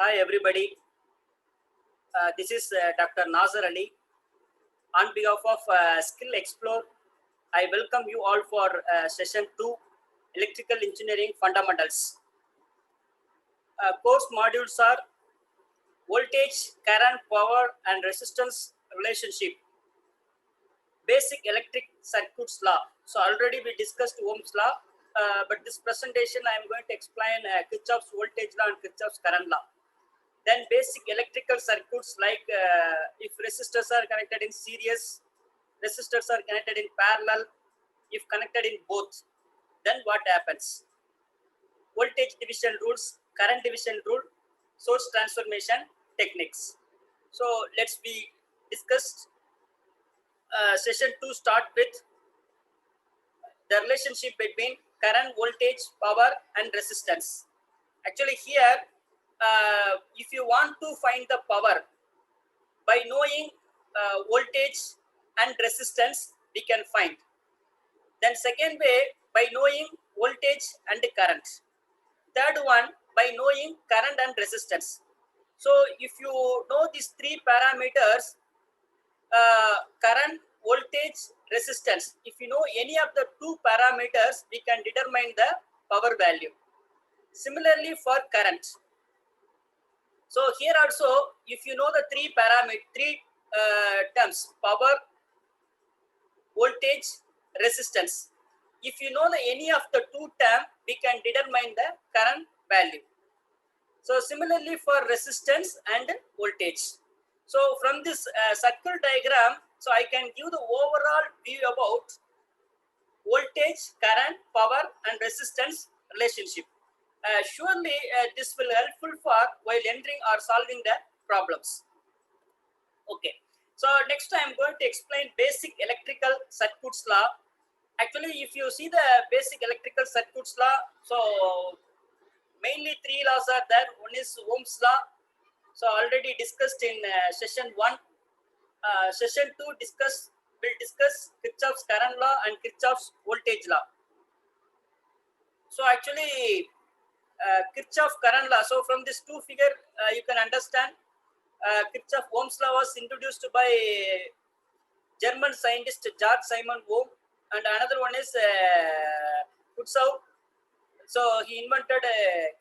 Hi everybody, this is Dr. Nazar Ali. On behalf of Skill Explore, I welcome you all for session 2, Electrical Engineering Fundamentals. Course modules are voltage, current, power and resistance relationship, basic electric circuits law. So already we discussed Ohm's law, but this presentation I am going to explain Kirchhoff's voltage law and Kirchhoff's current law. Then basic electrical circuits like if resistors are connected in series, resistors are connected in parallel, if connected in both, then what happens? Voltage division rules, current division rule, source transformation techniques. So let's be discussed. Session 2 start with the relationship between current, voltage, power and resistance. Actually here, if you want to find the power, by knowing voltage and resistance, we can find. Then second way, by knowing voltage and current. Third one, by knowing current and resistance. So if you know these three parameters, current, voltage, resistance, if you know any of the two parameters, we can determine the power value. Similarly for current. So here also, if you know the three terms, power, voltage, resistance. If you know any of the two terms, we can determine the current value. So similarly for resistance and voltage. So from this circle diagram, so I can give the overall view about voltage, current, power and resistance relationship. Surely this will helpful for while entering or solving the problems. Okay. So next I am going to explain basic electrical circuits law. Actually, if you see the basic electrical circuits law, so mainly three laws are there. One is Ohm's law. So already discussed in session 1. Session 2 will discuss Kirchhoff's current law and Kirchhoff's voltage law. So actually, Kirchhoff current law. So from this two figure, you can understand Kirchhoff Ohm's law was introduced by German scientist George Simon Ohm, and another one is Kirchhoff. So he invented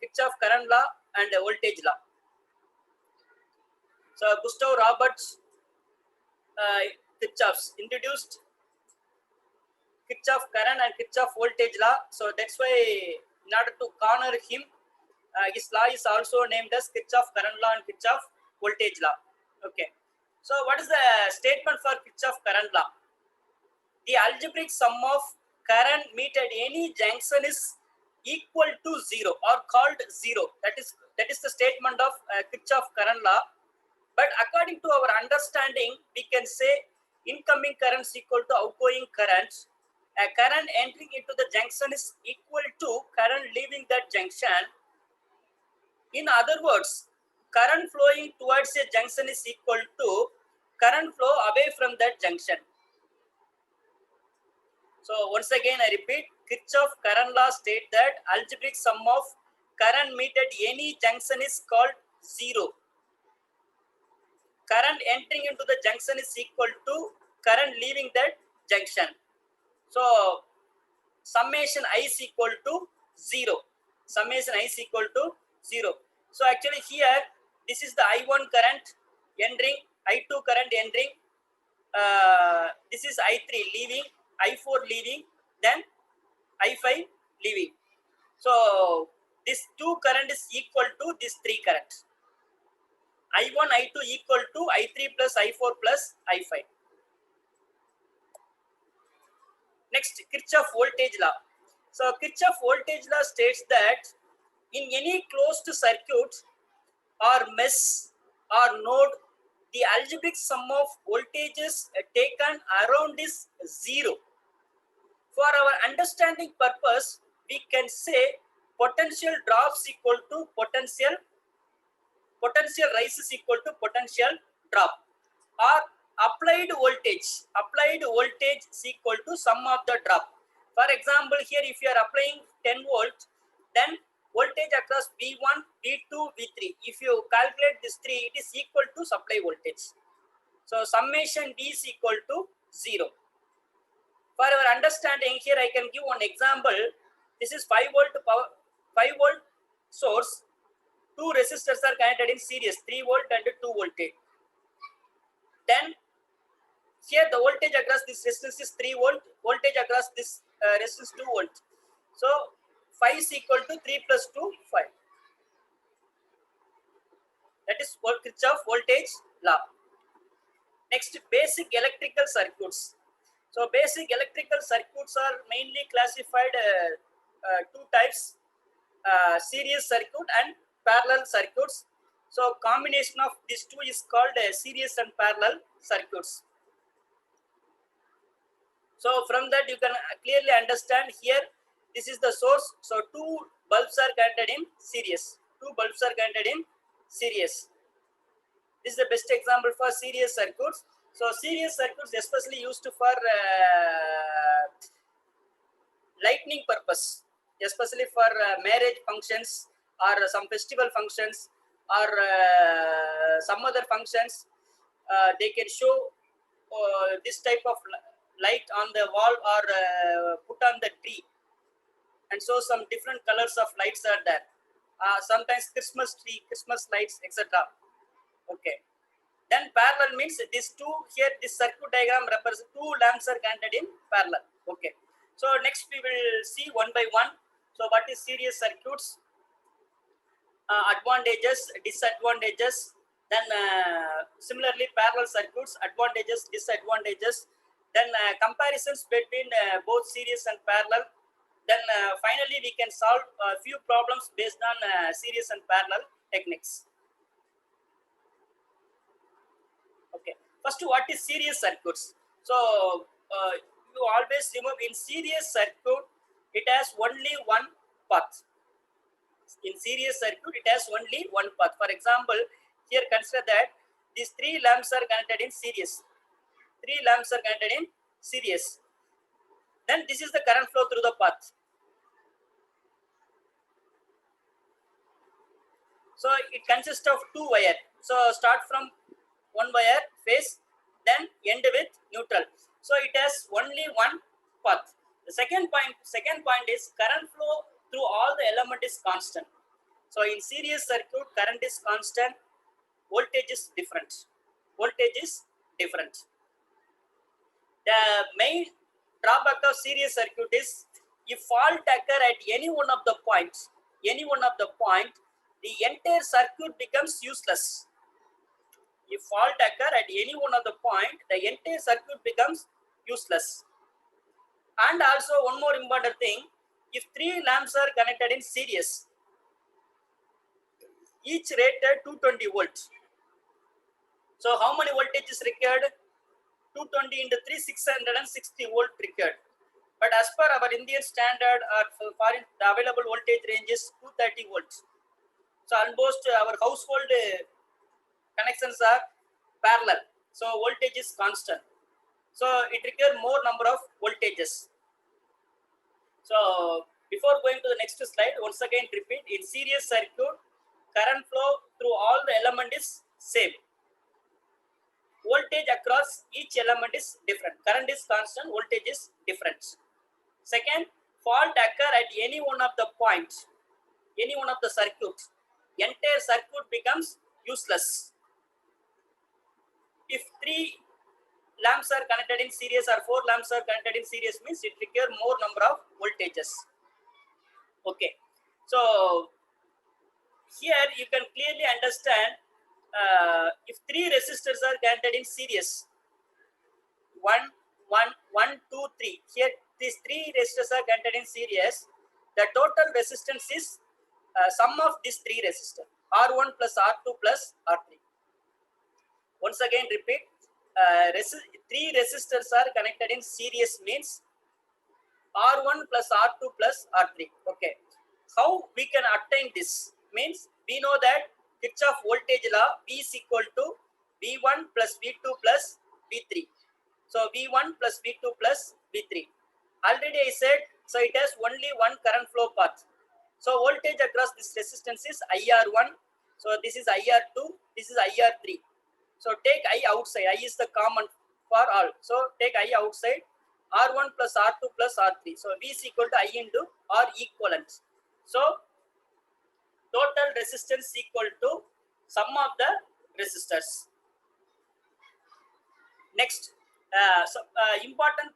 Kirchhoff current law and voltage law. So Gustav Roberts Kirchhoff's introduced Kirchhoff current and Kirchhoff voltage law. So that's why in order to corner him, his law is also named as Kirchhoff current law and Kirchhoff voltage law. Okay. So what is the statement for Kirchhoff current law? The algebraic sum of current meet at any junction is equal to zero or called zero. That is the statement of Kirchhoff current law. But according to our understanding, we can say incoming current is equal to outgoing current. A current entering into the junction is equal to current leaving that junction. In other words, current flowing towards a junction is equal to current flow away from that junction. So once again I repeat, Kirchhoff current law state that algebraic sum of current meet at any junction is called zero. Current entering into the junction is equal to current leaving that junction. So summation I is equal to 0. Summation I is equal to 0. So actually here, this is the I1 current entering, I2 current entering, this is I3 leaving, I4 leaving, then I5 leaving. So this two current is equal to this three current. I1, I2 equal to I3 plus I4 plus I5. Next, Kirchhoff voltage law. So Kirchhoff voltage law states that in any closed circuit or mesh or node, the algebraic sum of voltages taken around is zero. For our understanding purpose, we can say potential drops equal to potential rise is equal to potential drop, or applied voltage is equal to sum of the drop. For example, here if you are applying 10 volts, then voltage across V1, V2, V3. If you calculate this 3, it is equal to supply voltage. So summation V is equal to 0. For our understanding, here I can give one example. This is 5 volt power, 5 volt source. Two resistors are connected in series, 3 volt and 2 voltage. Then here the voltage across this resistance is 3 volt, voltage across this resistance 2 volt. So 5 is equal to 3 plus 2, 5. That is Kirchhoff voltage law. Next, basic electrical circuits. So basic electrical circuits are mainly classified two types, series circuit and parallel circuits. So combination of these two is called series and parallel circuits. So from that you can clearly understand here, this is the source. So two bulbs are connected in series. Two bulbs are connected in series. This is the best example for series circuits. So series circuits especially used for lightning purpose, especially for marriage functions or some festival functions or some other functions. They can show this type of light on the wall or put on the tree, and so some different colors of lights are there. Sometimes Christmas tree, Christmas lights, etc. Okay. Then parallel means these two here, this circuit diagram represents two lamps are connected in parallel. Okay. So next we will see one by one. So what is series circuits? Advantages, disadvantages. Then similarly parallel circuits, advantages, disadvantages. Then comparisons between both series and parallel. Then finally we can solve a few problems based on series and parallel techniques. Okay. First, what is series circuits? So you always remember, in series circuit it has only one path. In series circuit it has only one path. For example, here consider that these three lamps are connected in series. Three lamps are connected in series. Then this is the current flow through the path. So it consists of two wires. So start from one wire phase, then end with neutral. So it has only one path. The second point is current flow through all the element is constant. So in series circuit, current is constant, voltage is different. Voltage is different. The main drawback of series circuit is if fault occur at any one of the points, the entire circuit becomes useless. If fault occur at any one of the point, the entire circuit becomes useless. And also one more important thing, if three lamps are connected in series, each rated 220 volts. So how many voltage is required? 220 into 3, 660 volt required. But as per our Indian standard, foreign, the available voltage range is 230 volts. So almost our household connections are parallel. So voltage is constant. So it requires more number of voltages. So before going to the next slide, once again repeat, in series circuit, current flow through all the element is same. Voltage across each element is different. Current is constant, voltage is different. Second, fault occur at any one of the points, any one of the circuits, entire circuit becomes useless. If three lamps are connected in series or four lamps are connected in series, means it requires more number of voltages. Okay, so here you can clearly understand if three resistors are connected in series, 1, 2, 3. Here these three resistors are connected in series. The total resistance is sum of these three resistors, R1 plus R2 plus R3. Once again repeat, three resistors are connected in series means R1 plus R2 plus R3. Okay, how we can obtain this? Means we know that Kirchhoff voltage law, V is equal to V1 plus V2 plus V3. So V1 plus V2 plus V3. Already I said, so it has only one current flow path. So voltage across this resistance is IR1. So this is IR2, this is IR3. So take I outside, I is the common for all. So take I outside, R1 plus R2 plus R3. So V is equal to I into R equivalent. So total resistance equal to sum of the resistors. Next, important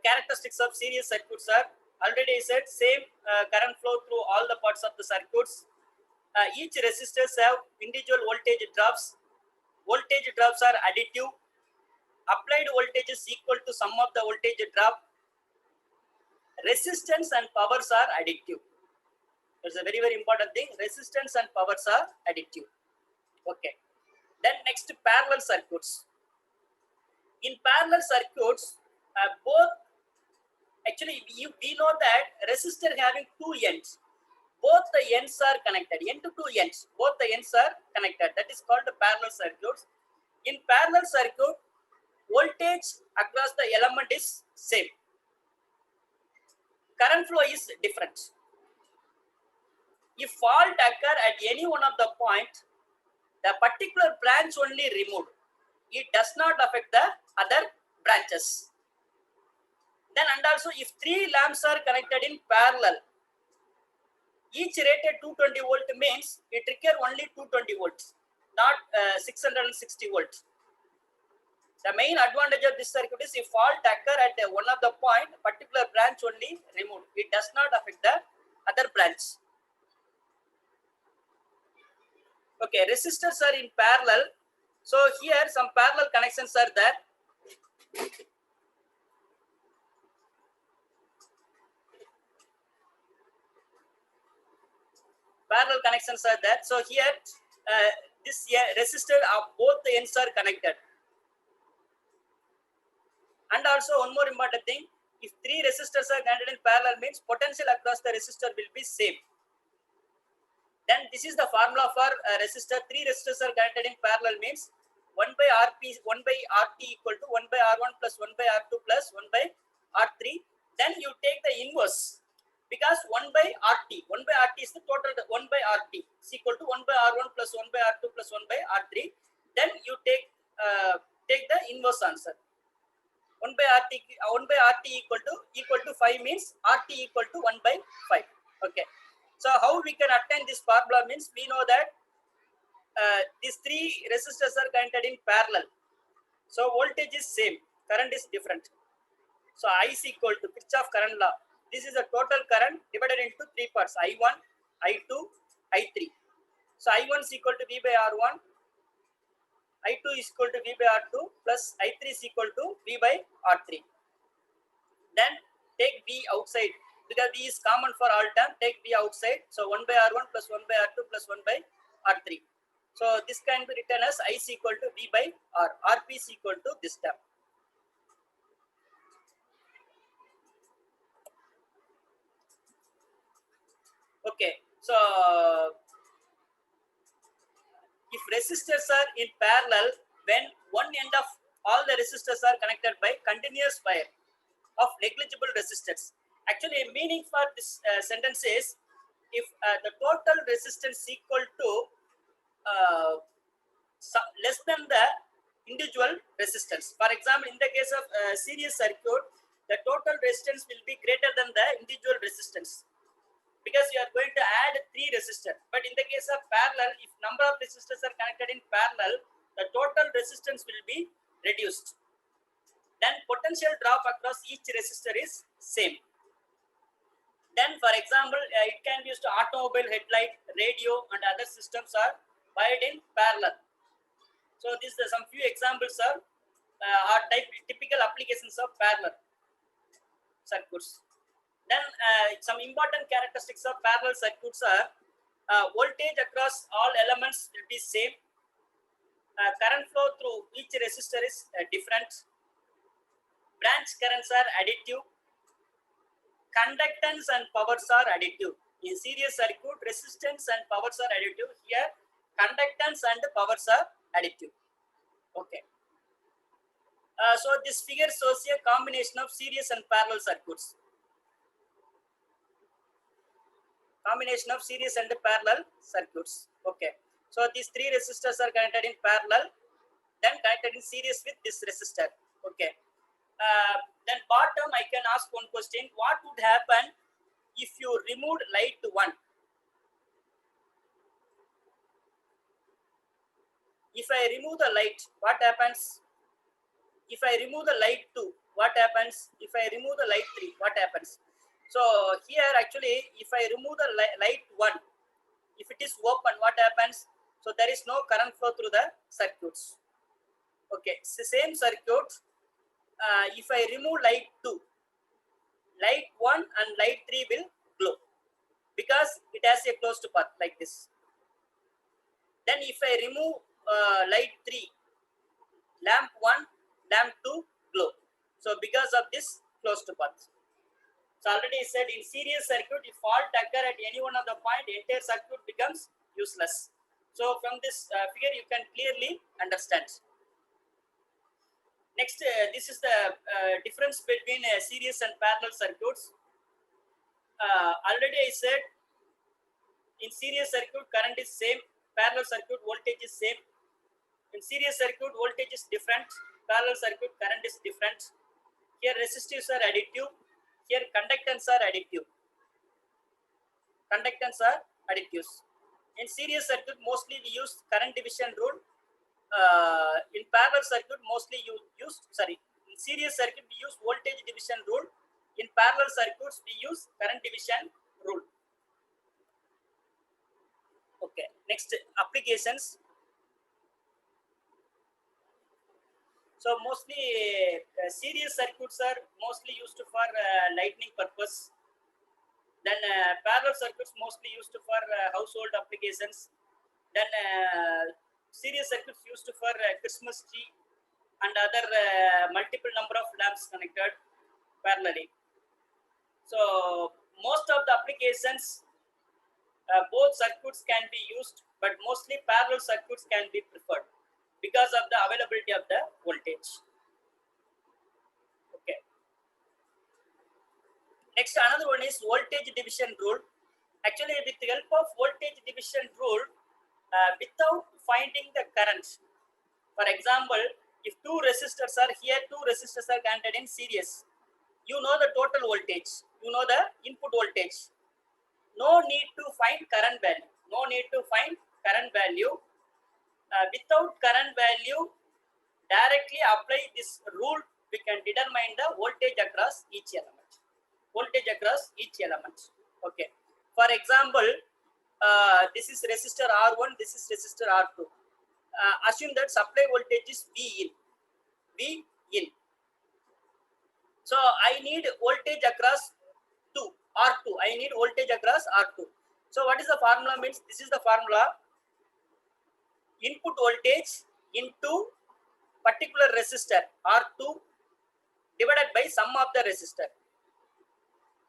characteristics of series circuits are already said. Same current flow through all the parts of the circuits. Each resistors have individual voltage drops. Voltage drops are additive. Applied voltage is equal to sum of the voltage drop. Resistance and powers are additive. That's a very, very important thing. Resistance and powers are additive. Okay. Then next, parallel circuits. In parallel circuits, both actually we know that resistor having two ends. Both the ends are connected. End to two ends. Both the ends are connected. That is called the parallel circuits. In parallel circuit, voltage across the element is same. Current flow is different. If fault occur at any one of the point, the particular branch only removed. It does not affect the other branches. Then and also if three lamps are connected in parallel, each rated 220 volt means it require only 220 volts, not 660 volts. The main advantage of this circuit is if fault occur at one of the point, particular branch only removed. It does not affect the other branch. Okay, resistors are in parallel. So here some parallel connections are there. Parallel connections are there. So here this resistor of both the ends are connected. And also one more important thing, if three resistors are connected in parallel means potential across the resistor will be same. Then this is the formula for resistor. Three resistors are connected in parallel means 1 by RP, 1 by RT equal to 1 by R1 plus 1 by R2 plus 1 by R3. Then you take the inverse because 1 by RT is the total. 1 by RT is equal to 1 by R1 plus 1 by R2 plus 1 by R3. Then you take the inverse answer. 1 by RT equal to 5 means RT equal to 1 by 5. Okay. So how we can obtain this formula means we know that these three resistors are connected in parallel. So voltage is same, current is different. So I is equal to Kirchhoff current law. This is the total current divided into three parts: I1, I2, I3. So I1 is equal to V by R1. I2 is equal to V by R2 plus I3 is equal to V by R3. Then take V outside because V is common for all term. Take V outside. So 1 by R1 plus 1 by R2 plus 1 by R3. So this can be written as I is equal to V by R. RP is equal to this term. Okay. So if resistors are in parallel, when one end of all the resistors are connected by continuous wire of negligible resistance. Actually, a meaning for this sentence is if the total resistance equal to less than the individual resistance. For example, in the case of series circuit, the total resistance will be greater than the individual resistance because you are going to add three resistors. But in the case of parallel, if number of resistors are connected in parallel, the total resistance will be reduced. Then potential drop across each resistor is same. Then for example, it can be used to automobile headlight, radio and other systems are wired in parallel. So these are some few examples of typical applications of parallel circuits. Then some important characteristics of parallel circuits are voltage across all elements will be same. Current flow through each resistor is different. Branch currents are additive. Conductance and powers are additive. In series circuit, resistance and powers are additive. Here, conductance and powers are additive. Okay. So this figure shows a combination of series and parallel circuits. combination of series and parallel circuits. Okay, so these three resistors are connected in parallel, then connected in series with this resistor. Okay, then bottom I can ask one question: what would happen if you removed light 1? If I remove the light, what happens? If I remove the light 2, what happens? If I remove the light 3, what happens? So here actually, if I remove the light 1, if it is open, what happens? So there is no current flow through the circuits. Okay, it's the same circuit. If I remove light 2, light 1 and light 3 will glow because it has a closed path like this. Then if I remove light 3, lamp 1, lamp 2 glow. So because of this closed path. So already said in series circuit, if fault occur at any one of the point, entire circuit becomes useless. So from this figure, you can clearly understand. Next, this is the difference between series and parallel circuits. Already I said in series circuit, current is same. Parallel circuit, voltage is same. In series circuit, voltage is different. Parallel circuit, current is different. Here resistives are additive. Here conductance are additive. Conductance are additives. In series circuit, mostly we use current division rule. In parallel circuit, mostly you use, in series circuit, we use voltage division rule. In parallel circuits, we use current division rule. Okay, next applications. So mostly series circuits are mostly used for lighting purpose. Then parallel circuits mostly used for household applications. Then series circuits used for Christmas tree and other multiple number of lamps connected parallelly. So most of the applications, both circuits can be used, but mostly parallel circuits can be preferred because of the availability of the voltage. Okay. Next, another one is voltage division rule. Actually, with the help of voltage division rule, without finding the current, for example, if two resistors are here, two resistors are connected in series, you know the total voltage, you know the input voltage. No need to find current value. No need to find current value. Without current value, directly apply this rule, we can determine the voltage across each element. Voltage across each element. Okay. For example, this is resistor R1, this is resistor R2. Assume that supply voltage is V in. V in. So I need voltage across R2. I need voltage across R2. So what is the formula means? This is the formula. Input voltage into particular resistor R2 divided by sum of the resistor.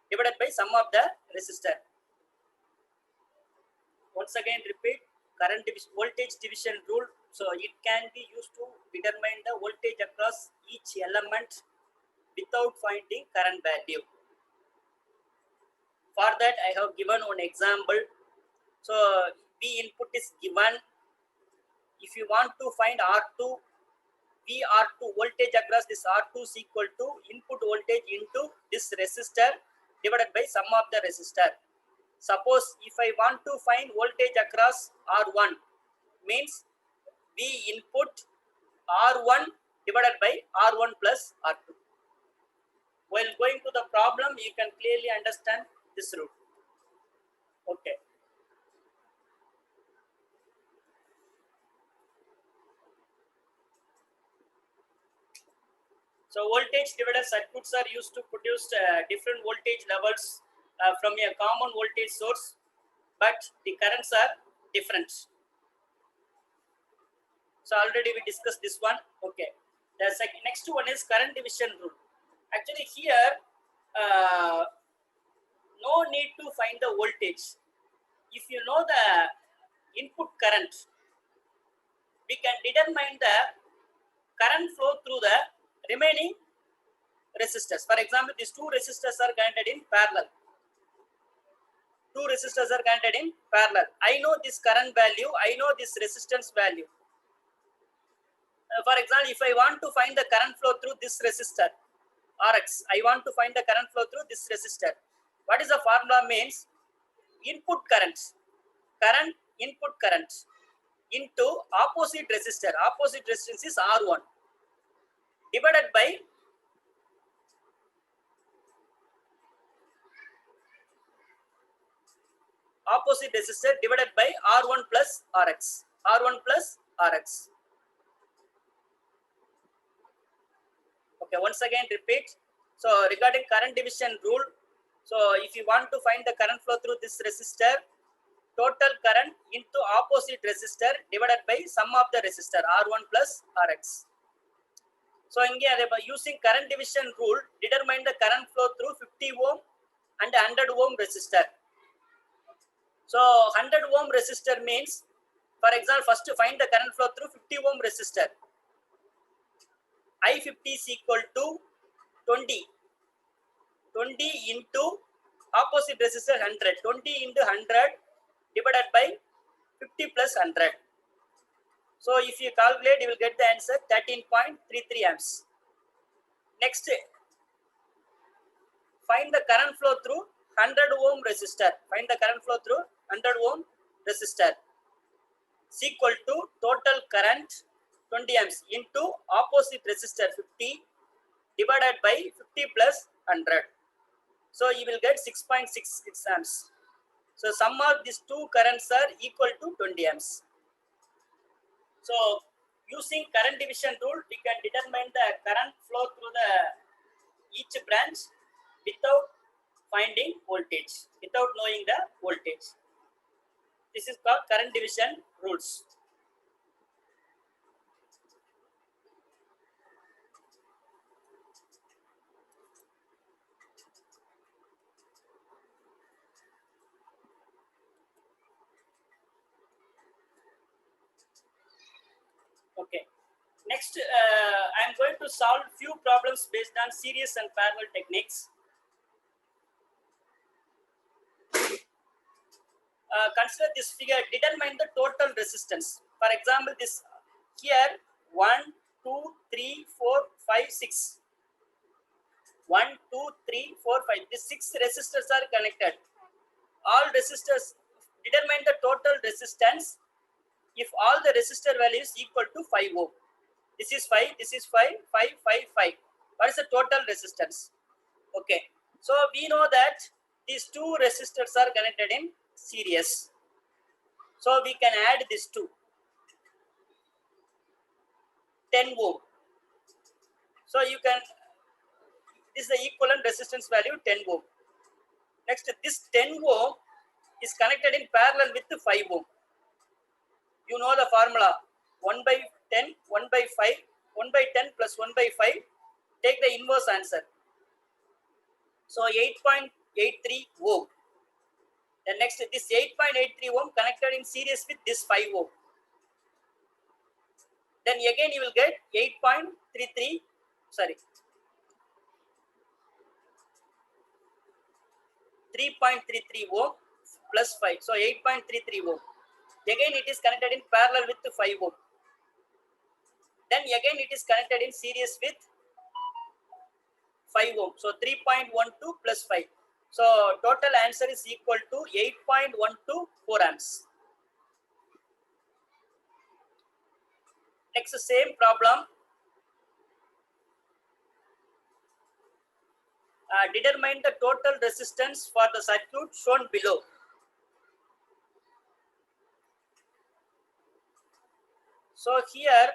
Divided by sum of the resistor. Once again repeat, current division, voltage division rule. So it can be used to determine the voltage across each element without finding current value. For that, I have given one example. So V input is given. If you want to find R2, VR2 voltage across this R2 is equal to input voltage into this resistor divided by sum of the resistor. Suppose if I want to find voltage across R1, means V input R1 divided by R1 plus R2. While going to the problem, you can clearly understand this rule. Okay. So voltage divider circuits are used to produce different voltage levels from a common voltage source, but the currents are different. So already we discussed this one. Okay. The next one is current division rule. Actually here, no need to find the voltage. If you know the input current, we can determine the current flow through the remaining resistors. For example, these two resistors are connected in parallel. two resistors are connected in parallel. I know this current value, I know this resistance value. For example, if I want to find the current flow through this resistor Rx, I want to find the current flow through this resistor. What is the formula means? Input currents, current, input currents into opposite resistor. Opposite resistance is R1 divided by opposite resistor divided by R1 plus Rx. R1 plus Rx. Okay, once again repeat. So regarding current division rule, so if you want to find the current flow through this resistor, total current into opposite resistor divided by sum of the resistor R1 plus Rx. So by using current division rule, determine the current flow through 50 ohm and 100 ohm resistor. So 100 ohm resistor means, for example, first to find the current flow through 50 ohm resistor. I50 is equal to 20 into opposite resistor 100. 20 into 100 divided by 50 plus 100. So if you calculate, you will get the answer 13.33 amps. Next, find the current flow through 100 ohm resistor. Find the current flow through 100 ohm resistor. Is equal to total current 20 amps into opposite resistor 50 divided by 50 plus 100. So you will get 6.66 amps. So sum of these two currents are equal to 20 amps. So using current division rule, we can determine the current flow through the each branch without finding voltage, without knowing the voltage. This is called current division rules. Okay. Next, I am going to solve few problems based on series and parallel techniques. Consider this figure, determine the total resistance. For example, this here 1, 2, 3, 4, 5, 6. 1, 2, 3, 4, 5. These 6 resistors are connected. All resistors, determine the total resistance if all the resistor value is equal to 5 ohm. This is 5, this is 5, 5, 5, 5. What is the total resistance? Okay. So we know that these two resistors are connected in series. So we can add these two. 10 ohm. So you can, this is the equivalent resistance value 10 ohm. Next, this 10 ohm is connected in parallel with the 5 ohm. You know the formula 1 by 10, 1 by 5, 1 by 10 plus 1 by 5. Take the inverse answer. So 8.83 ohm. Then next, this 8.83 ohm connected in series with this 5 ohm. Then again you will get 8.33, sorry, 3.33 ohm plus 5. So 8.33 ohm. Again it is connected in parallel with the 5 ohm. Then again it is connected in series with 5 ohm. So 3.12 plus 5. So total answer is equal to 8.124 amps. Next, same problem. Determine the total resistance for the circuit shown below. So here,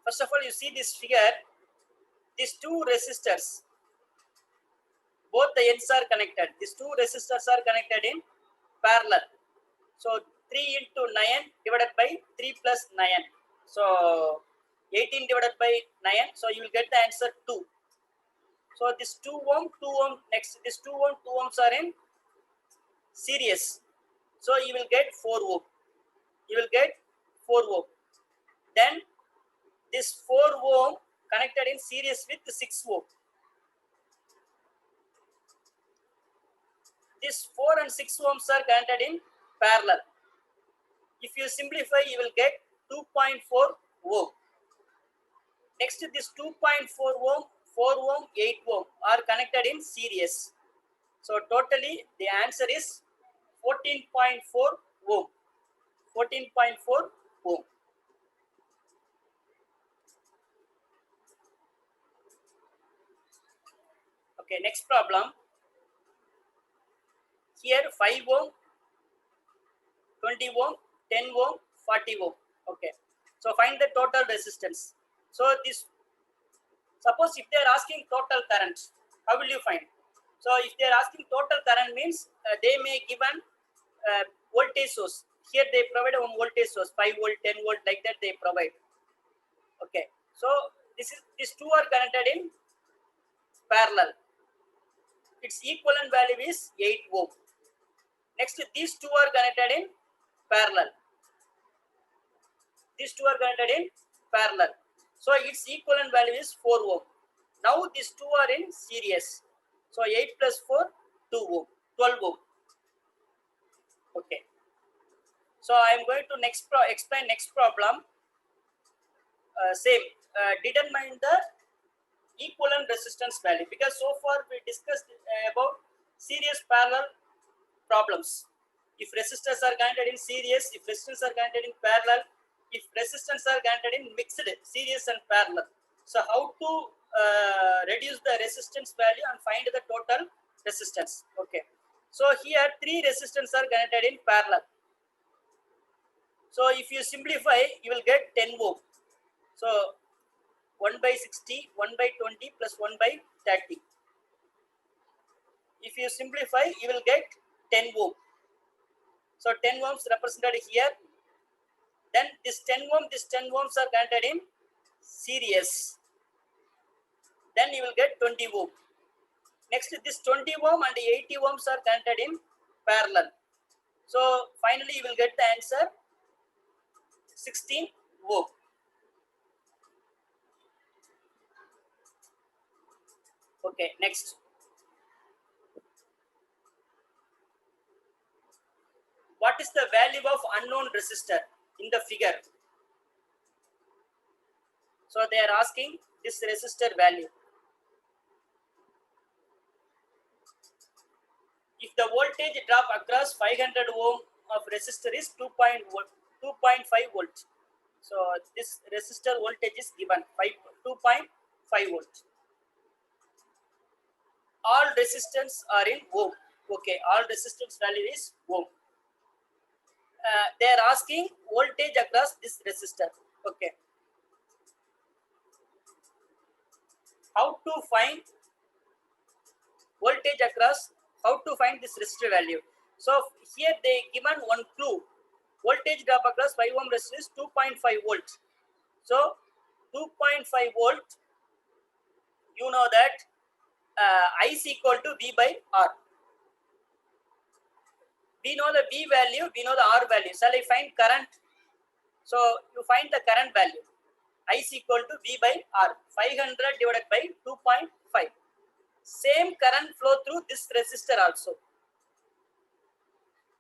first of all, you see this figure. These two resistors, both the ends are connected. These two resistors are connected in parallel. So 3 into 9 divided by 3 plus 9. So 18 divided by 9. So you will get the answer 2. So this 2 ohm, 2 ohm, next this 2 ohm, 2 ohms are in series. So you will get 4 ohm. You will get 4 ohm. Then this 4 ohm connected in series with 6 ohm. This 4 and 6 ohms are connected in parallel. If you simplify, you will get 2.4 ohm. Next, this 2.4 ohm, 4 ohm, 8 ohm are connected in series. So totally the answer is 14.4 ohm. 14.4 ohm. Okay, next problem. Here 5 ohm, 20 ohm, 10 ohm, 40 ohm. Okay. So find the total resistance. So this, suppose if they are asking total current, how will you find? So if they are asking total current means they may given voltage source. Here they provide a voltage source, 5 volt, 10 volt, like that they provide. Okay. So these two are connected in parallel. Its equivalent value is 8 ohm. Next, these two are connected in parallel. These two are connected in parallel. So its equivalent value is 4 ohm. Now these two are in series. So 8 plus 4, 2 ohm, 12 ohm. Okay. So I am going to explain next problem. Same. Determine the equivalent resistance value, because so far we discussed about series parallel problems. If resistors are connected in series, if resistors are connected in parallel, if resistance are connected in mixed series and parallel. So how to reduce the resistance value and find the total resistance. Okay. So here three resistors are connected in parallel. So if you simplify, you will get 10 ohm. So 1 by 60, 1 by 20 plus 1 by 30. If you simplify, you will get 10 ohm. So 10 ohms represented here. Then this 10 ohms are connected in series. Then you will get 20 ohm. Next, this 20 ohm and 80 ohms are connected in parallel. So finally, you will get the answer 16 ohm. Okay, next. What is the value of unknown resistor in the figure? So they are asking this resistor value. If the voltage drop across 500 ohm of resistor is 2.5 volts. So this resistor voltage is given 2.5 volts. All resistance are in ohm. Okay, all resistance value is ohm. They are asking voltage across this resistor. Okay. How to find voltage across? How to find this resistor value? So here they given one clue. Voltage drop across 5 ohm resistor is 2.5 volts. So 2.5 volt, you know that I is equal to V by R. We know the V value, we know the R value. Shall I find current? So you find the current value. I is equal to V by R. 500 divided by 2.5. Same current flow through this resistor also.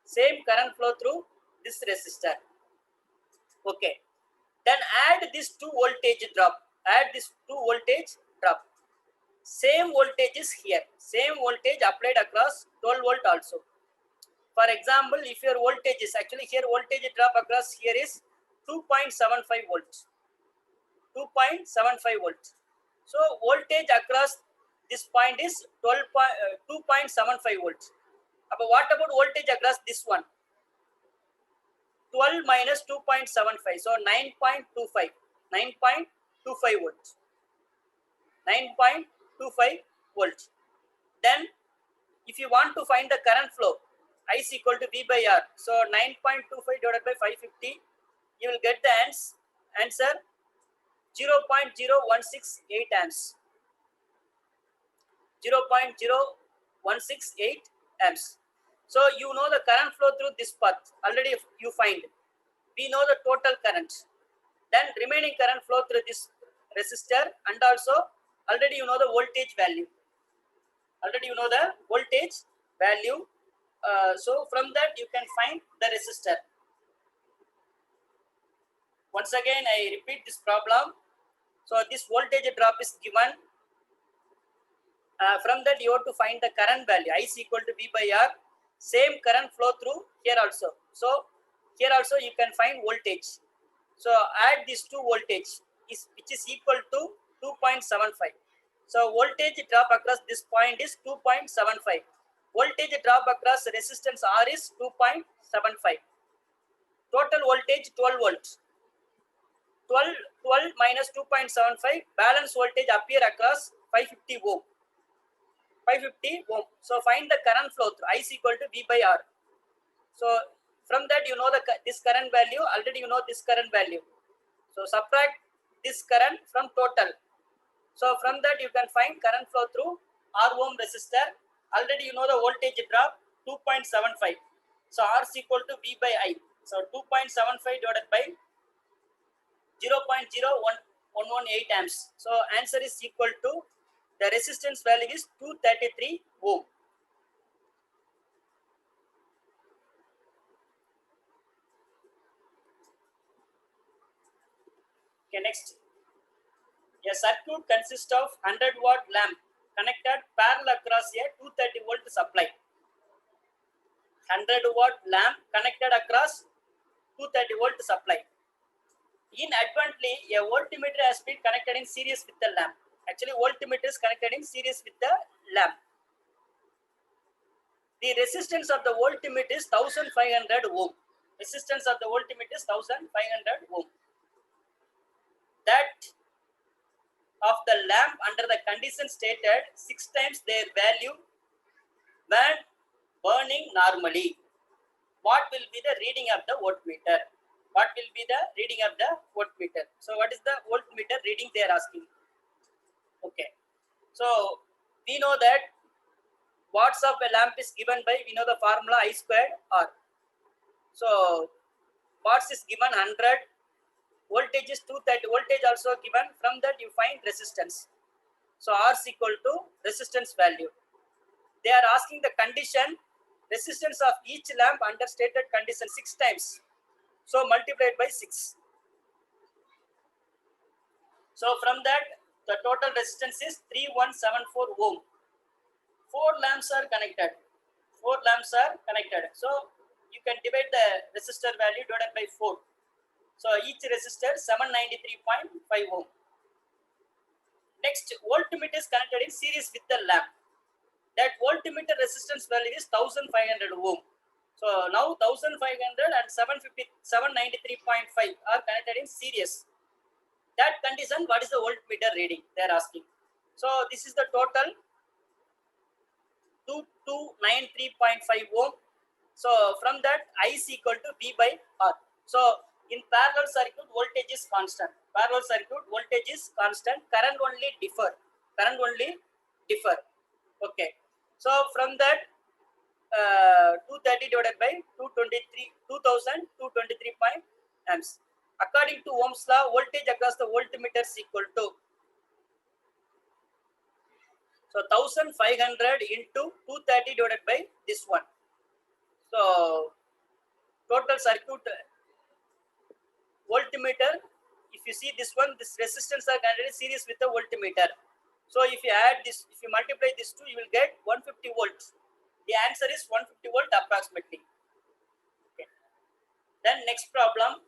Same current flow through this resistor. Okay. Then add this 2 voltage drop. Add this 2 voltage drop. Same voltage is here. Same voltage applied across 12 volt also. For example, if your voltage is actually here, voltage drop across here is 2.75 volts. 2.75 volts. So voltage across this point is 2.75 volts. But what about voltage across this one? 12 minus 2.75. So 9.25. 9.25 volts. 9.25 volts. Then if you want to find the current flow, I is equal to V by R. So 9.25 divided by 550, you will get the answer 0.0168 amps. 0.0168 amps. So you know the current flow through this path. Already you find. We know the total current. Then remaining current flow through this resistor, and also already you know the voltage value. Already you know the voltage value. So from that you can find the resistor. Once again, I repeat this problem. So this voltage drop is given. From that you have to find the current value. I is equal to V by R. Same current flow through here also. So here also you can find voltage. So add these two voltage which is equal to 2.75. So voltage drop across this point is 2.75. Voltage drop across resistance R is 2.75. Total voltage 12 volts. 12 minus 2.75, balance voltage appear across 550 ohm. 550 ohm. So find the current flow through. I is equal to V by R. So from that you know this current value. Already you know this current value. So subtract this current from total. So from that you can find current flow through R ohm resistor. Already you know the voltage drop 2.75. So R is equal to V by I. So 2.75 divided by 0.01118 amps. So answer is equal to, the resistance value is 233 ohm. Okay, next. A circuit consists of 100-watt lamp connected parallel across a 230-volt supply. 100-watt lamp connected across 230-volt supply. Inadvertently, a voltmeter has been connected in series with the lamp. Actually, voltmeter is connected in series with the lamp. The resistance of the voltmeter is 1500 ohm. Resistance of the voltmeter is 1500 ohm. That of the lamp under the condition stated 6 times their value when burning normally. What will be the reading of the voltmeter? What will be the reading of the voltmeter? So what is the voltmeter reading they are asking? Okay. So we know that watts of a lamp is given by, we know the formula I squared R. So watts is given 100, voltage is 230, voltage also given. From that you find resistance. So R is equal to resistance value. They are asking the condition, resistance of each lamp under stated condition 6 times. So multiplied by 6. So from that the total resistance is 3174 ohm. 4 lamps are connected. 4 lamps are connected. So you can divide the resistor value divided by 4. So each resistor 793.5 ohm. Next, voltmeter is connected in series with the lamp. That voltmeter resistance value is 1500 ohm. So now 1500 and 793.5 are connected in series. That condition, what is the voltmeter reading they are asking? So this is the total 2293.5 ohm. So from that I is equal to V by R. So in parallel circuit voltage is constant. Parallel circuit voltage is constant. Current only differ. Current only differ. Okay. So from that 230 divided by 2223 amps. According to Ohm's law, voltage across the voltmeter is equal to, so 1500 into 230 divided by this one. So total circuit voltmeter, if you see this one, this resistance are connected in series with the voltmeter. So if you add this, if you multiply this two, you will get 150 volts. The answer is 150 volt approximately. Okay. Then next problem,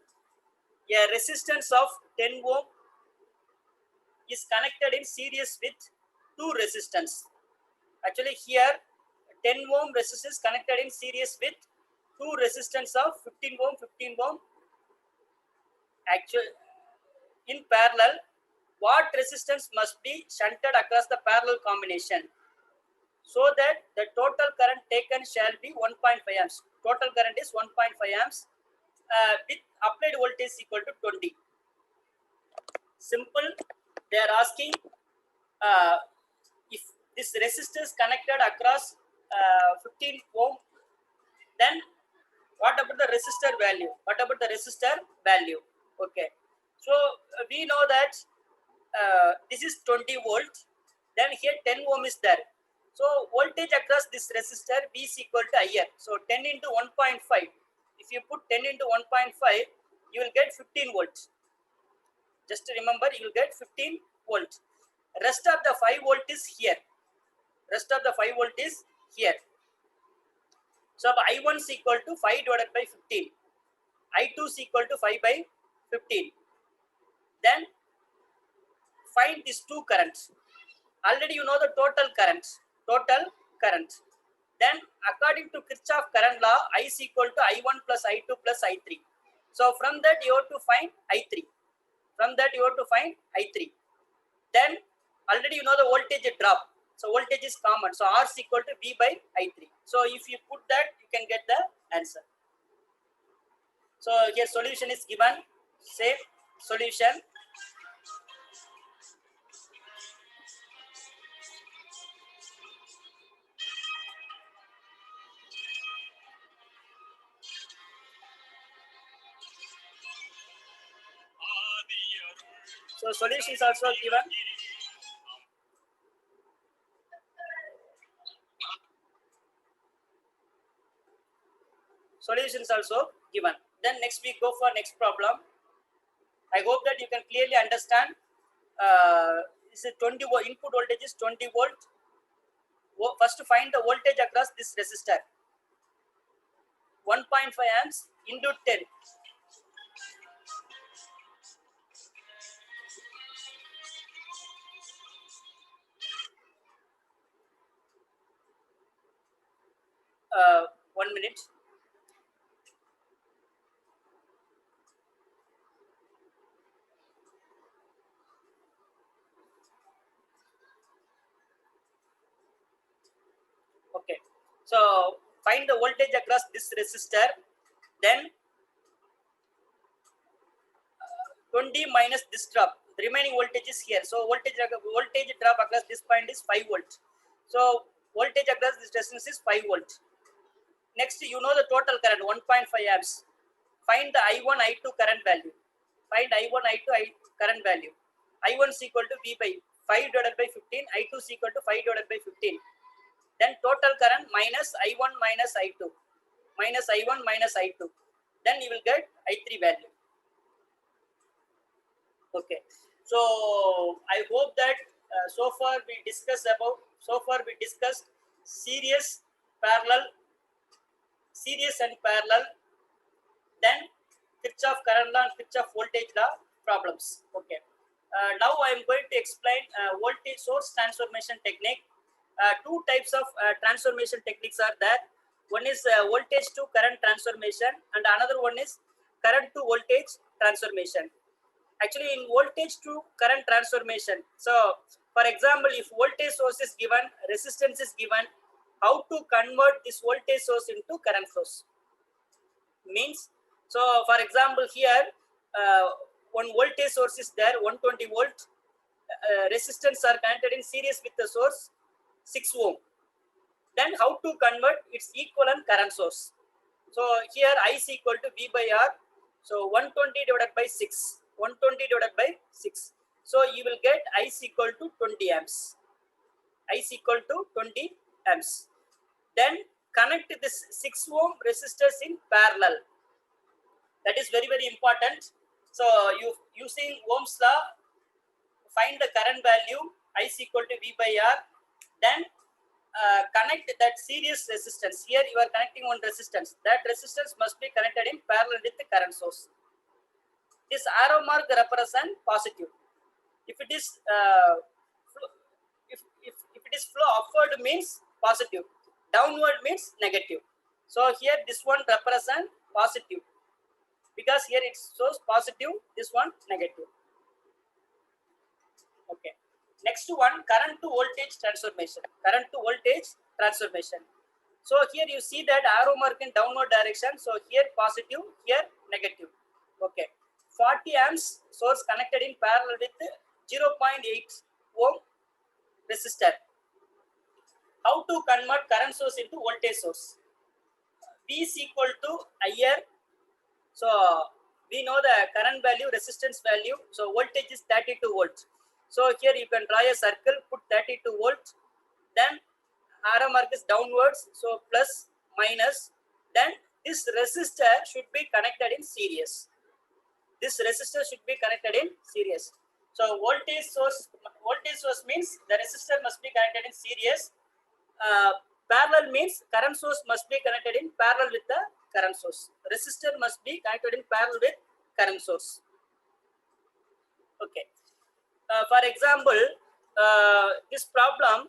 a resistance of 10 ohm is connected in series with two resistance. Actually here 10 ohm resistance connected in series with two resistance of 15 ohm, 15 ohm. Actually in parallel, what resistance must be shunted across the parallel combination so that the total current taken shall be 1.5 amps. Total current is 1.5 amps with applied voltage equal to 20. Simple. They are asking if this resistor is connected across 15 ohm, then what about the resistor value? What about the resistor value? Okay. So we know that this is 20 volt. Then here 10 ohm is there. So voltage across this resistor V is equal to IR. So 10 into 1.5. If you put 10 into 1.5, you will get 15 volts. Just remember, you will get 15 volts. Rest of the 5 volt is here. Rest of the 5 volt is here. So I1 is equal to 5 divided by 15. I2 is equal to 5 by 15. Then find these two currents. Already you know the total currents. Total current. Then according to Kirchhoff current law, I is equal to I1 plus I2 plus I3. So from that you have to find I3. From that you have to find I3. Then already you know the voltage drop. So voltage is common. So R is equal to V by I3. So if you put that, you can get the answer. So here solution is given. Say solution. So solution is also given. Solution is also given. Then next we go for next problem. I hope that you can clearly understand. This is 20 volt. Input voltage is 20 volt. First find the voltage across this resistor. 1.5 amps into 10. Uh, 1 minute. Okay. So find the voltage across this resistor. Then 20 minus this drop. The remaining voltage is here. So voltage drop across this point is 5 volts. So voltage across this distance is 5 volts. Next, you know the total current 1.5 amps. Find the I1, I2 current value. Find I1, I2 current value. I1 is equal to V by 5 divided by 15. I2 is equal to 5 divided by 15. Then total current minus I1 minus I2. Minus I1 minus I2. Then you will get I3 value. Okay. So I hope that so far we discussed series, parallel, series and parallel, then Kirchhoff current law and Kirchhoff voltage law problems. Okay. Now I am going to explain voltage source transformation technique. Two types of transformation techniques are there. One is voltage to current transformation and another one is current to voltage transformation. Actually, in voltage to current transformation, so for example, if voltage source is given, resistance is given, how to convert this voltage source into current source means, so for example here one voltage source is there, 120 volt, resistance are connected in series with the source 6 ohm. Then how to convert its equivalent current source? So here I is equal to V by R. So 120 divided by 6. 120 divided by 6. So you will get I is equal to 20 amps. I is equal to 20 amps. Then connect this 6 ohm resistors in parallel. That is very, very important. So you using Ohm's law, find the current value I is equal to V by R. Then connect that series resistance. Here you are connecting one resistance. That resistance must be connected in parallel with the current source. This arrow mark represent positive. If it is if it is flow upward means positive, downward means negative. So here this one represent positive because here it shows positive, this one negative. Okay. Next one, current to voltage transformation. Current to voltage transformation. So here you see that arrow mark in downward direction. So here positive, here negative. Okay. 40 amps source connected in parallel with 0.8 ohm resistor. How to convert current source into voltage source? V is equal to IR. So we know the current value, resistance value. So voltage is 32 volts. So here you can draw a circle, put 32 volts. Then arrow mark is downwards, so plus, minus. Then this resistor should be connected in series. This resistor should be connected in series. So voltage source means the resistor must be connected in series. Parallel means current source must be connected in parallel with the current source. Resistor must be connected in parallel with current source. Okay. For example, this problem,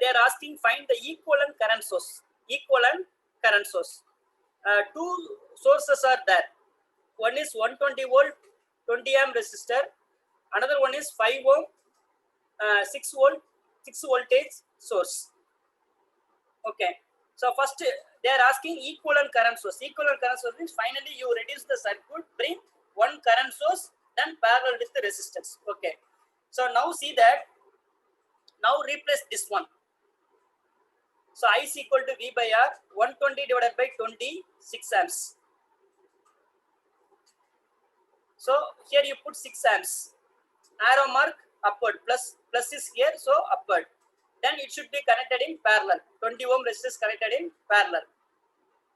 they are asking find the equivalent current source. Equivalent current source. Two sources are there. One is 120 volt 20 amp resistor. Another one is 5 ohm 6 volt 6 voltage source. Okay. So first they are asking equivalent current source. Equivalent current source means finally you reduce the circuit, bring one current source, then parallel with the resistance. Okay. So now see that. Now replace this one. So I is equal to V by R 120 divided by 26 amps. So here you put 6 amps. Arrow mark upward. Plus is here, so upward. Then it should be connected in parallel. 20 ohm resistors connected in parallel.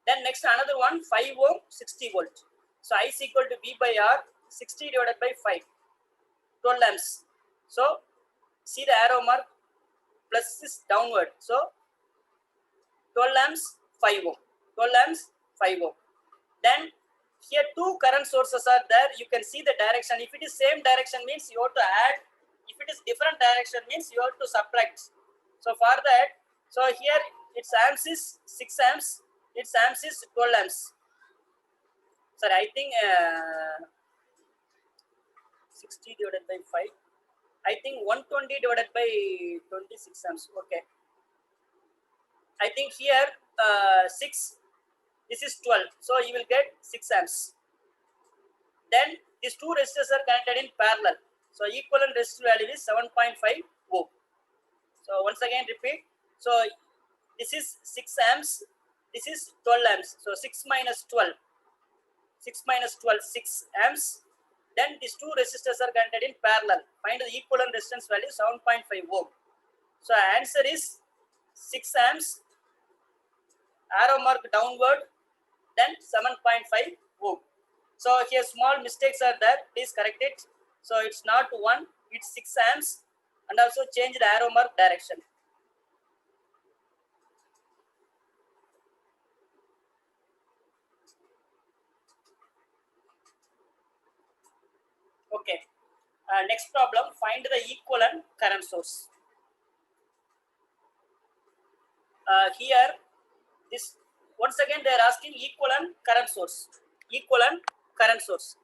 Then next another one 5 ohm 60 volt. So I is equal to V by R 60 divided by 5. 12 amps. So see the arrow mark, plus is downward. So 12 amps 5 ohm. 12 amps 5 ohm. Then here two current sources are there. You can see the direction. If it is same direction means you have to add. If it is different direction means you have to subtract. So for that, so here its amps is 6 amps. Its amps is 12 amps. Sorry, I think 60 divided by 5. I think 120 divided by 26 amps. Okay. I think here 6. This is 12. So you will get 6 amps. Then these two resistors are connected in parallel. So equivalent resistor value is 7.5 ohm. So once again repeat. So this is 6 amps. This is 12 amps. So 6 minus 12. 6 minus 12, 6 amps. Then these two resistors are connected in parallel. Find the equivalent resistance value 7.5 ohm. So answer is 6 amps. Arrow mark downward. Then 7.5 ohm. So here small mistakes are there. Please correct it. So it's not 1, it's 6 amps, and also change the arrow mark direction. Okay. Next problem, find the equivalent current source. Here, this once again they are asking equivalent current source. Equivalent current source.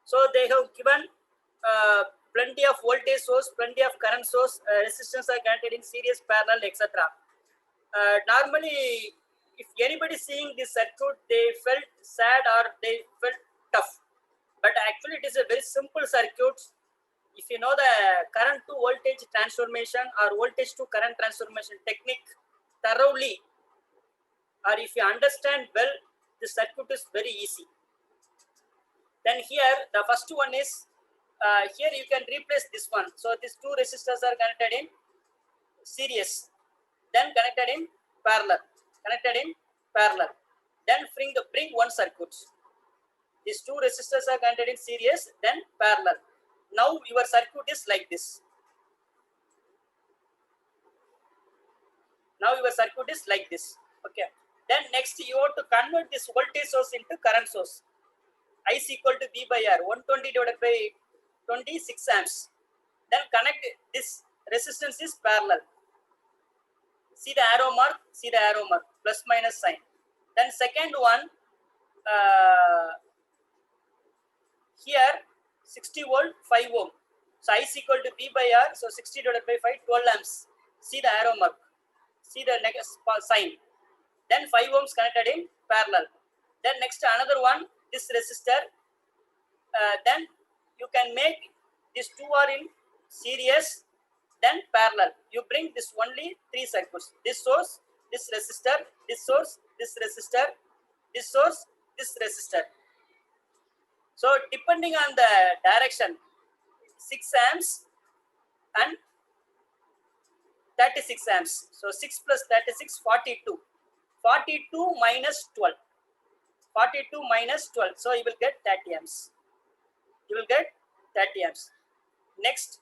So they have given plenty of voltage source, plenty of current source, resistance are connected in series, parallel, etc. Normally, if anybody seeing this circuit, they felt sad or they felt tough. But actually, it is a very simple circuit. If you know the current to voltage transformation or voltage to current transformation technique thoroughly, or if you understand well, the circuit is very easy. Then here, the first one is, here you can replace this one. So these two resistors are connected in series, then connected in parallel, then bring one circuit. These two resistors are connected in series, then parallel. Now your circuit is like this. Okay. Then next you have to convert this voltage source into current source. I is equal to V by R 120 divided by 26 amps. Then connect this resistance is parallel. See the arrow mark, plus minus sign. Then second one, here 60 volt 5 ohm. So I is equal to V by R. So 60 divided by 5, 12 amps. See the arrow mark. See the sign. Then 5 ohms connected in parallel. Then next another one, this resistor. Then you can make these two are in series, then parallel. You bring this only 3 circuits. This source, this resistor, this source, this resistor, this source, this resistor. So depending on the direction, 6 amps and 36 amps. So 6 plus 36, 42. 42 minus 12. 42 minus 12. So you will get 30 amps. You will get 30 amps. Next,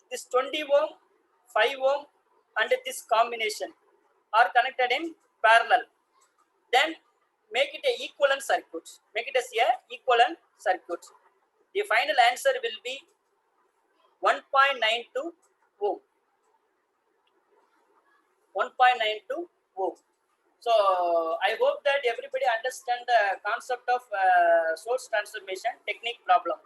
this 20 ohm, 5 ohm, and this combination are connected in parallel. Then make it a equivalent circuit. Make it as a equivalent circuit. The final answer will be 1.92 ohm. 1.92 ohm. So I hope that everybody understand the concept of source transformation technique problem.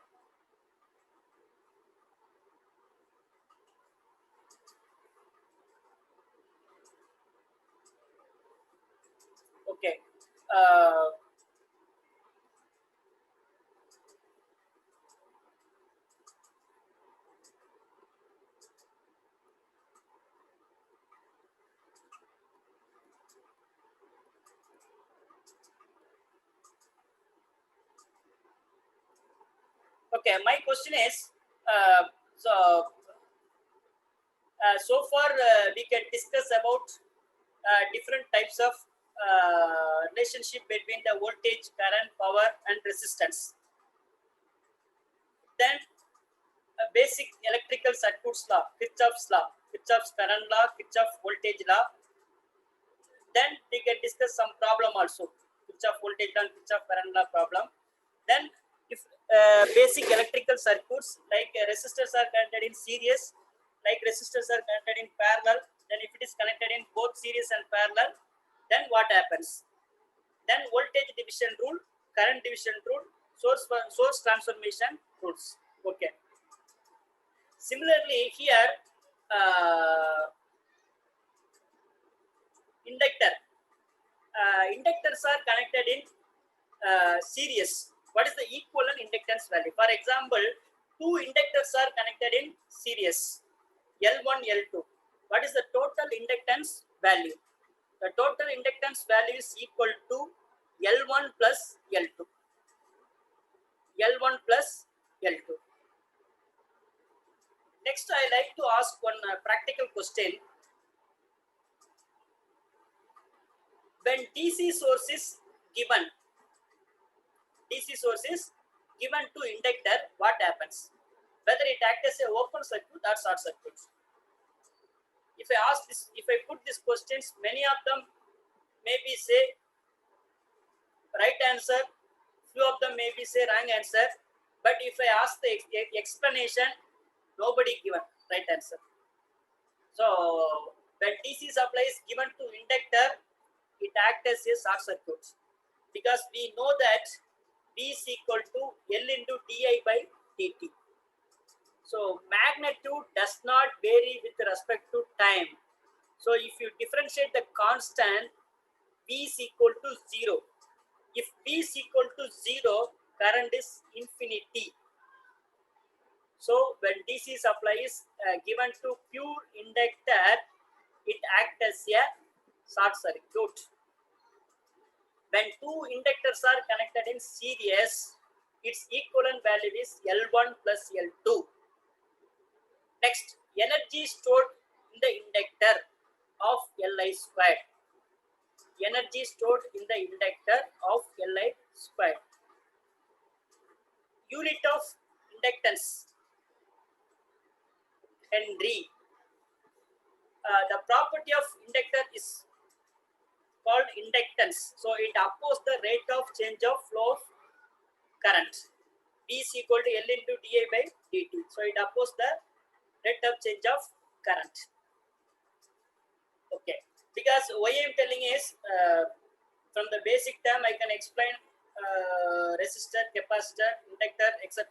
Okay. Okay, my question is, so far we can discuss about different types of relationship between the voltage, current, power, and resistance. Then basic electrical circuits law, Kirchhoff's current law, Kirchhoff voltage law. Then we can discuss some problem also, Kirchhoff voltage law and Kirchhoff current law problem. Then if basic electrical circuits like resistors are connected in series, like resistors are connected in parallel, then if it is connected in both series and parallel, then what happens? Then voltage division rule, current division rule, source transformation rules. Okay. Similarly, here inductor. Inductors are connected in series. What is the equivalent inductance value? For example, two inductors are connected in series, L1, L2. What is the total inductance value? The total inductance value is equal to L1 plus L2. L1 plus L2. Next, I like to ask one practical question. When DC source is given, to inductor, what happens? Whether it acts as an open circuit or short circuit. If I ask this, if I put these questions, many of them maybe say right answer, few of them maybe say wrong answer. But if I ask the explanation, nobody given right answer. So when DC supply is given to inductor, it acts as a short circuit, because we know that V is equal to L into di by dt. So magnitude does not vary with respect to time. So if you differentiate the constant, V is equal to 0. If V is equal to 0, current is infinity. So when DC supply is given to pure inductor, it acts as a short circuit. When two inductors are connected in series, its equivalent value is L1 plus L2. Next, energy stored in the inductor of Li squared. Energy stored in the inductor of Li squared. Unit of inductance, Henry. The property of inductor is called inductance. So it opposes the rate of change of flow of current. V is equal to L into di by dt. So it opposes the rate of change of current. Okay. Because why I am telling is, from the basic term I can explain resistor, capacitor, inductor, etc.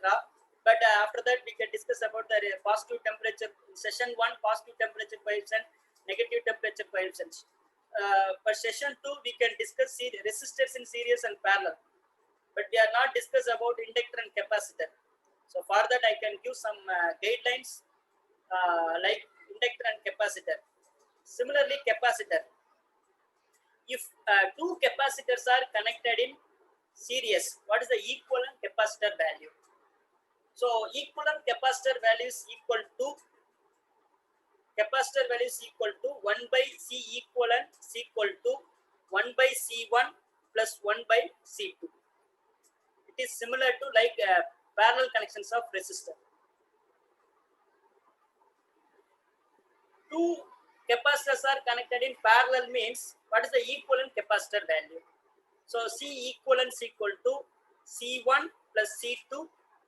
But after that we can discuss about the positive temperature. In session 1, positive temperature coefficient, negative temperature coefficient. For session 2, we can discuss resistors in series and parallel. But we are not discuss about inductor and capacitor. So for that I can give some guidelines like inductor and capacitor. Similarly, capacitor. If two capacitors are connected in series, what is the equivalent capacitor value? So equivalent capacitor value is equal to capacitor value is equal to 1 by C equivalent is equal to 1 by C1 plus 1 by C2. It is similar to like parallel connections of resistor. Two capacitors are connected in parallel means what is the equivalent capacitor value? So C equivalent is equal to C1 plus C2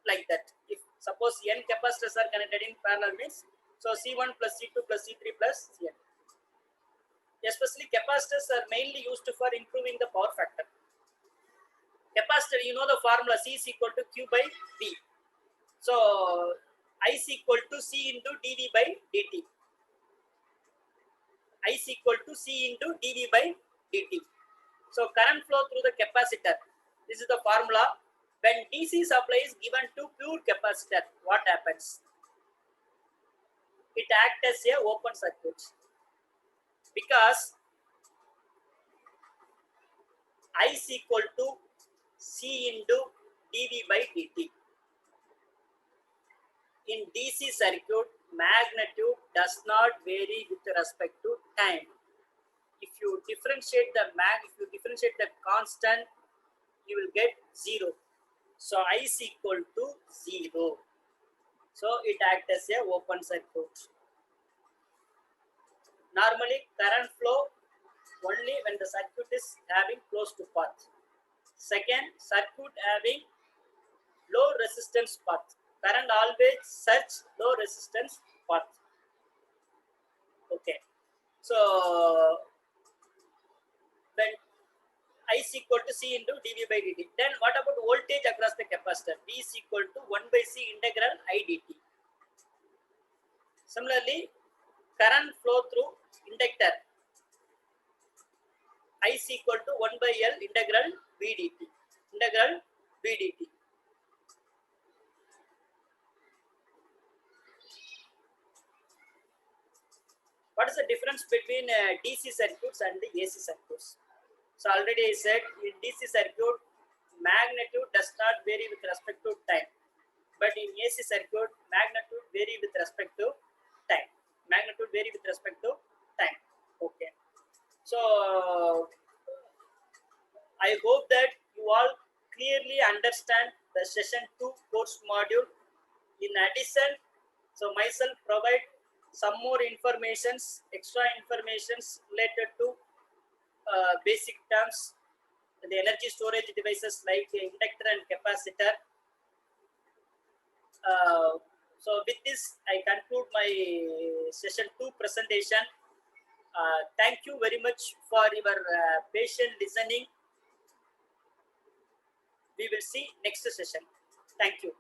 like that. If suppose n capacitors are connected in parallel means, so C1 plus C2 plus C3 plus Cn. Especially capacitors are mainly used for improving the power factor. Capacitor, you know the formula, C is equal to Q by V. So I is equal to C into dV by dt. I is equal to C into dV by dt. So current flow through the capacitor. This is the formula. When DC supply is given to pure capacitor, what happens? It acts as a open circuit because I is equal to C into dV by dt. In DC circuit, magnitude does not vary with respect to time. If you differentiate the constant, you will get 0. So I is equal to 0. So it acts as a open circuit. Normally current flow only when the circuit is having closed to path. Second, circuit having low resistance path. Current always search low resistance path. Okay. So when I is equal to C into dV by dt. Then what about voltage across the capacitor? V is equal to 1 by C integral I dt. Similarly, current flow through inductor. I is equal to 1 by L integral V dt. Integral V dt. What is the difference between DC circuits and the AC circuits? So already I said in DC circuit, magnitude does not vary with respect to time. But in AC circuit, magnitude vary with respect to time. Magnitude vary with respect to time. Okay. So I hope that you all clearly understand the session 2 course module. In addition, so myself provide some more informations, extra informations related to basic terms, the energy storage devices like inductor and capacitor. So with this, I conclude my session 2 presentation. Thank you very much for your patient listening. We will see next session. Thank you.